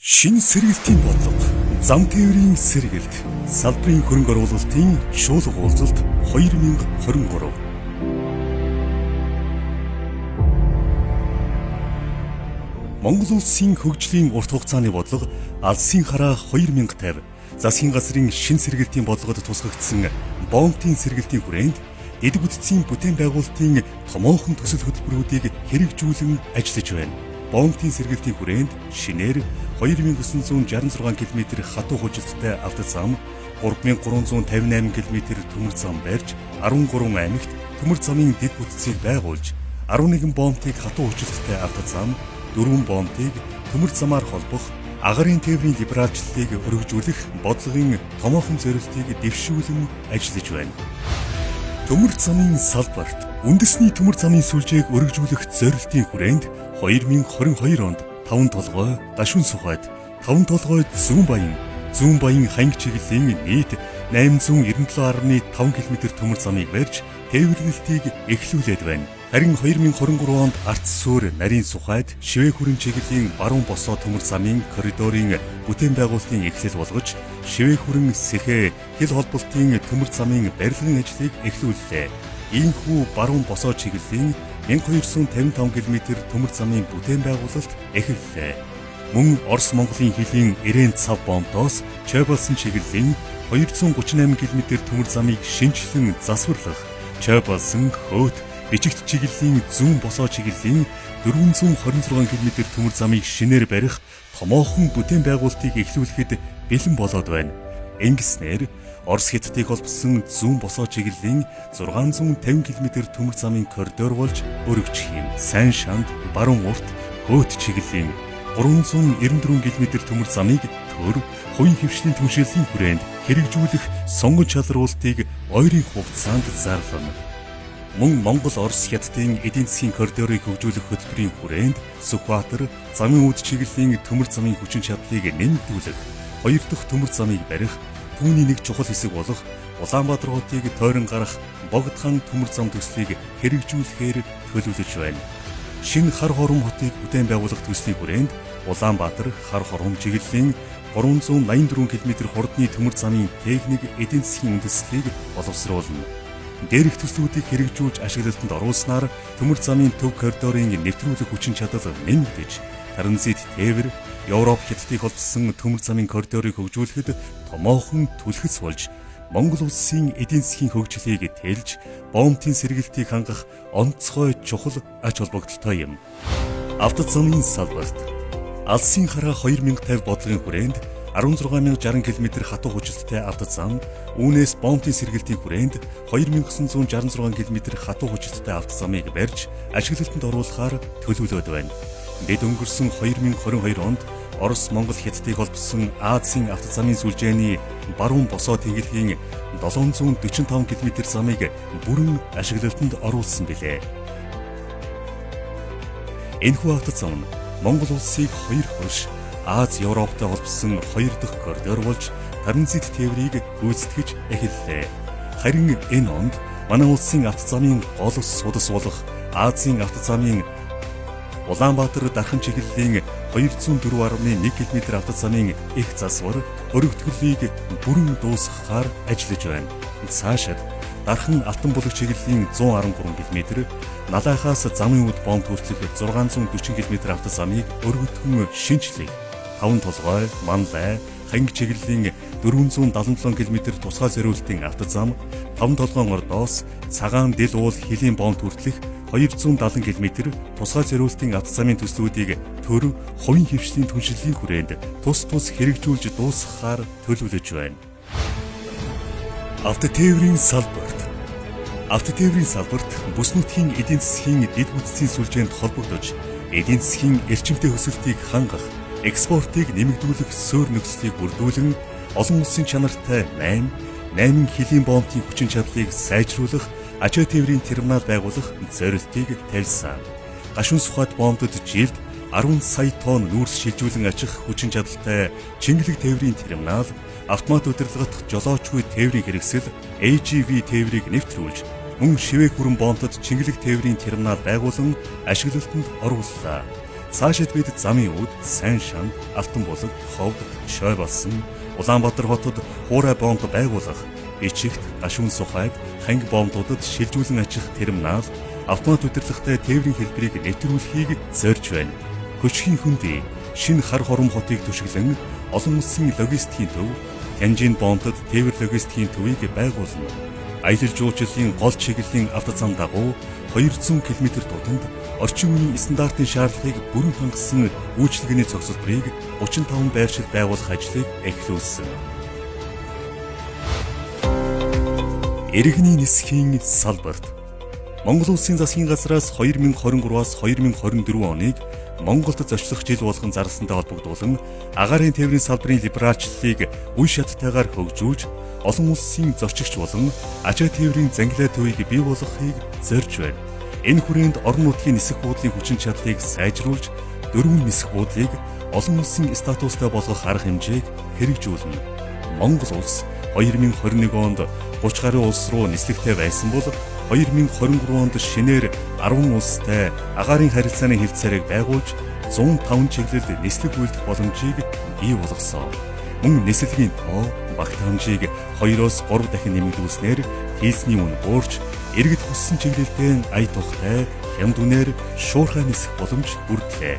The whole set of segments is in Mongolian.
Шинэ сэргэлтийн бодлого, зам тээврийн сэргэлт, салбарын хөрөнгө оруулалтын шуулга уулзалт 2023. Монгол улсын хөгжлийн урт хугацааны бодлого Алсын хараа 2050 засгийн газрын шинэ сэргэлтийн бодлогод тусгагдсан бомбын сэргэлтийн хүрээнд эд бүтцийн бүтээн байгуулалтын томоохон төсөл хөтөлбөрүүдийг хэрэгжүүлэн ажиллаж байна. Бомбын сэргэлтийн хүрээнд шинээр 2966 км хатуу хужилттай автозам, 3358 км төмөр зам барьж, 13 аймагт төмөр замын дэд бүтцийг байгуулж, 11 бомбыг хатуу хужилттай автозам, 4 бомбыг төмөр замаар холбох, агарын тээврийн либералчлалыг өргөжүүлэх бодлогын томоохон зорилтыг дэвшүүлэн ажиллаж байна. Төмөр замын салбарт үндэсний төмөр замын сүлжээг өргөжүүлэх зорилтын хүрээнд 2022 онд 5 толгой Дашун Сухайд, 5 толгой Зүүн Баян ханги чиглэлийн нийт 897.5 км төмөр замыг барьж тээвэрлэлтийг эхлүүлээд байна. Харин 2023 онд Арц Суур Нарийн Сухайд Шивээ хүрэн чиглэлийн баруун босоо төмөр замын коридорын бүтээн байгуулалтын эхлэл болгож Шивээ хүрэн Сэхэ хил холболтын төмөр замын барилгын ажлыг эхлүүллээ. Ийхүү баруун босоо чиглэлийн 1255 км төмөр замын бүтээн байгуулалт эхэллээ. Мөн Орос Монголын хилийн Ирээн цав бомбоос Чойболсон чиглэлийн 238 км төмөр замыг шинжлэн засварлах, Чойболсон Хөөт Бичигт чиглэлийн зүүн босоо чиглэлийн 426 км төмөр замыг шинээр барих томоохон бүтээн байгуулалтыг эхлүүлэхэд бэлэн болоод байна. Ингэснээр Орос Хятадыг холбосон зүүн босоо чиглэлийн 650 км төмөр замын коридор болж өргөжих юм. Сайн шанд баруун урт Хөөт чиглэлийн 394 км төмөр замыг төр хувийн хөвшлийн түншлэлийн хүрээнд хэрэгжүүлэх сонгож шалруулалтыг ойрын хугацаанд зарлана. Мөн Монгол-Орос Хятадын эдийн засгийн коридорыг хөгжүүлэх хөтөлбөрийн хүрээнд Сүхбаатар замын үд чиглэлийн төмөр замын хүчин чадлыг нэмэгдүүлэх, 2 дахь төмөр замыг барих, түүний нэг чухал хэсэг болох Улаанбаатар хотыг тойрон гарах Богдхан төмөр зам төслийг хэрэгжүүлэхээр төлөвлөж байна. Шинэ хар хором хотыг бүтээн байгуулах төслийн хүрээнд Улаанбаатар хар хором чиглэлийн 384 км хурдны төмөр замын техник эдийн засгийн үндэслэлийг боловсруулна. Дээрх төслүүдийг хэрэгжүүлж ашиглалтанд оруулснаар төмөр замын төв коридорын нэвтрүүлэх хүчин чадал нэмэгдэж, транзит тээвэр Европ Хятадыг холбосон төмөр замын коридорыг хөгжүүлэхэд томоохон түлхэц болж, Монгол улсын эдийн засгийн хөгжлийг тэлж, бомбын сэргэлтийг хангах онцгой чухал ач холбогдолтой юм. Автозамын салбарт Алсын хараа 2050 бодлогын хүрээнд 16060 км хатуу хужилттай автозам, үүнээс бомбын сэргэлтийн хүрээнд 2966 км хатуу хужилттай автозамыг барьж ашиглалтанд оруулахаар төлөвлөд байна. Дэд өнгөрсөн 2022 онд Орос Монгол Хятадыг холбосон Азийн автозамын сүлжээний баруун босоо тэглэхийн 745 км замыг бүрэн ашиглалтанд оруулсан билээ. Энэхүү автозам нь Монгол улсыг хоёр хөрш Аз Европтой холбосон 2 дахь коридор болж транзит тээврийг гүйцэтгэж эхэллээ. Харин энэ онд манай улсын автозамын гол судас болох Азийн автозамын Улаанбаатар дархан чиглэлийн 204.1 км автозамын их засвар өргөтгөлийг бүрэн дуусгахаар ажиллаж байна. Цаашид дархан Алтан булаг чиглэлийн 113 км, Налайхаас замын үд бомб хүртэлх 640 км автозамыг өргөтгөн шинжлэх, 5 толгой Манлай ханги чиглэлийн 477 км тусгай зориултын автозам, 5 толгойн Ордоос цагаан дэл уул хилийн бомб хүртэлх 270 км тусгай зориултын автозамын төслүүдийг төр хувийн хөвшлийн түншлэлийн хүрээнд тус хэрэгжүүлж дуусгахаар төлөвлөж байна. Автотээврийн салбарт бүс нутгийн эдийн засгийн дэд бүтцийн сүлжээнд холбогдож, эдийн засгийн эрчимтэй өсөлтийг хангах, экспортыг нэмэгдүүлэх суурь нөхцөлийг бүрдүүлэн олон улсын чанартай 8 хилийн бомбын хүчин чадлыг сайжруулах, ачаа тээврийн терминал байгуулах зорилтыг тавьсан. Дашун Сухайд бомбод жилд 10 сая тонн нүүрс шилжүүлэн ачих хүчин чадалтай Чингэлэг тээврийн терминал, автомат удирдлагат жолоочгүй тээврийн хэрэгсэл AGV тээврийг нэвтрүүлж, мөн Шивээ хүрэн бомбод Чингэлэг тээврийн терминал байгуулан ашиглалтанд орууллаа. Цаашид бид замын үүд, Сайн шан, Алтан булаг, Ховд, Шой болсон Улаанбаатар хотод хуурай бомб байгуулах, Бичигт, Гашуун сухайд, Ханги бомбуудад шилжүүлэн ачих терминал, автомат удирдлагатай тээврийн хэлбэрийг нэвтрүүлэхийг зорьж байна. Хөчхийн хөндий шинэ хар хором хотыг түшиглэн олон улсын логистикийн төв, Тянжин бомбод тээвэр логистикийн төвийг байгуулна. Аялал жуулчлалын гол чиглэлийн автозам дагуу 200 км тутамд орчин үеийн стандартын шаардлагыг бүрэн хангасан үйлчилгээний цогцлборыг 35 байршил байгуулах ажлыг эхлүүлсэн. Иргэний нисхийн салбарт Монгол Улсын засгийн газраас 2023-аас 2024 оныг Монголд зочлох жил болгон зарласантай холбогдуулан агаарын тээврийн салбарын либералчлалыг үе шаттайгаар хөгжүүлж, олон улсын зорчигч болон ажаа тээврийн зангилаа төвийг бий болгохыг зорьж байна. Энэ хүрээнд орон нутгийн нисэх буудлын хүчин чадлыг сайжруулж, дөрвөн нисэх буудлыг олон улсын статустай болгох арга хэмжээг хэрэгжүүлнэ. Монгол улс 2021 онд 30 гаруй улс руу нислэгтэй байсан бол 2023 онд шинээр 10 улстай агаарын харилцааны хэлтсээрийг байгуулж 105 чиглэлд нислэг үйлдэх боломжийг бий болгосон. Мөн нислэгийн тоо, багт хэмжээг 2-оос 3 дахин нэмэгдүүлснээр хийсний үн буурч, иргэд хүссэн чиглэлдээ ая тухтай, хямд үнээр шуурхай нисэх боломж бүрдлээ.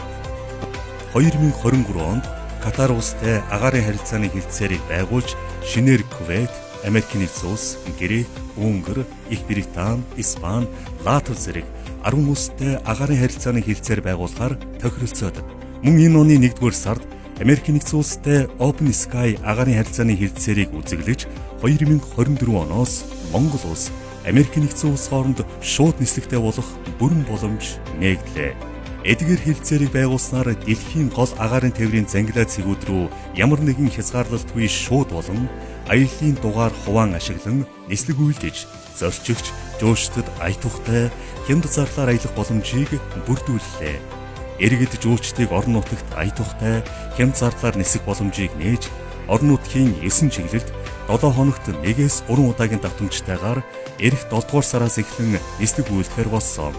2023 онд Катар улстай агаарын харилцааны хэлтсээрийг байгуулж, шинээр Кувейт, Америк нэгдсэн улс, Грек, Унгар, Их Британи, Испани, Латви зэрэг 10 улстай агаарын харилцааны хэлтсээр байгуулахаар тохиролцоод, мөн энэ оны 1-р сард Америк нэгдсэн улстай Open Sky агаарын харилцааны хэлтсээрийг үзэглэж 2024 оноос Монгол улс Америк нэгдсэн улс хооронд шууд нислэгтэй болох бүрэн боломж нээгдлээ. Эдгээр хэлтсээрийг байгуулснаар дэлхийн гол агаарын тээврийн зангилаа цэгүүд рүү ямар нэгэн хязгаарлалтгүй шууд болон аяллаа дугаар хуваан ашиглан нислэг үйлдэж, зорчигч, жуулчдад ая тухтай, хямд зарлаар аялах боломжийг бүрдүүллээ. Иргэд жуулчдыг орон нутагт ая тухтай, хямд зарлаар нисэх боломжийг нээж, орон нутгийн 9 чиглэлд 7 хоногт 1-3 удаагийн давтамжтайгаар эх 7 дугаар сараас эхлэн нислэг үйлдэхээр болсон.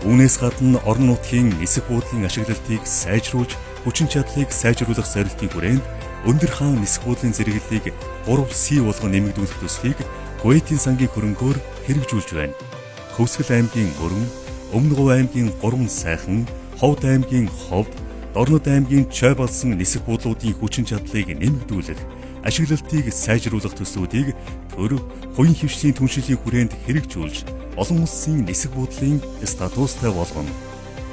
Үүнээс гадна орон нутгийн нисэх буудлын ашиглалтыг сайжруулж, хүчин чадлыг сайжруулах зорилтын хүрээнд өндөр хаан нисэх буудлын зэрэглэлийг 3C болгон нэмэгдүүлэх төслийг Кувейтийн сангийн хөрөнгөөр хэрэгжүүлж байна. Хөвсгөл аймгийн Мөрөн, Өмнө Говь аймгийн Гурван сайхан, Ховд аймгийн Ховд, Дорнод аймгийн Чой болсон нисэх буудлуудын хүчин чадлыг нэмэгдүүлэх, ашиглалтыг сайжруулах төслүүдийг төр, хувийн хвшлийн түншлэлийн хүрээнд хэрэгжүүлж, олон улсын нисэх буудлын статустай болгоно.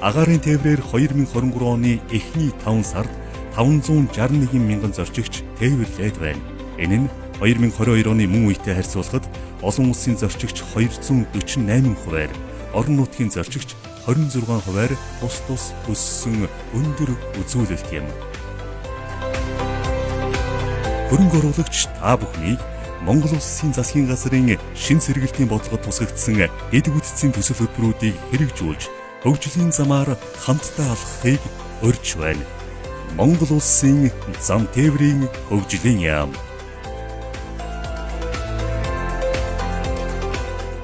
Агаарын тээврээр 2023 оны эхний 5 сард 561 мянган зорчигч тээвэрлээд байна. Энэ нь 2022 оны мөн үетэй харьцуулахад олон улсын зорчигч 248 хувиар, орон нутгийн зорчигч 26 хувиар тус өссөн өндөр үзүүлэлт юм. Хөрөнгө оруулагч та бүхнийг Монгол Улсын засгийн газрын шин сэргэлтийн бодлогод тусгагдсан эд бүтцийн төсөл хөтөлбөрүүдийг хэрэгжүүлж, хөгжлийн замаар хамтдаа алхахыг урьж байна. Монгол Улсын зам тээврийн хөгжлийн яам.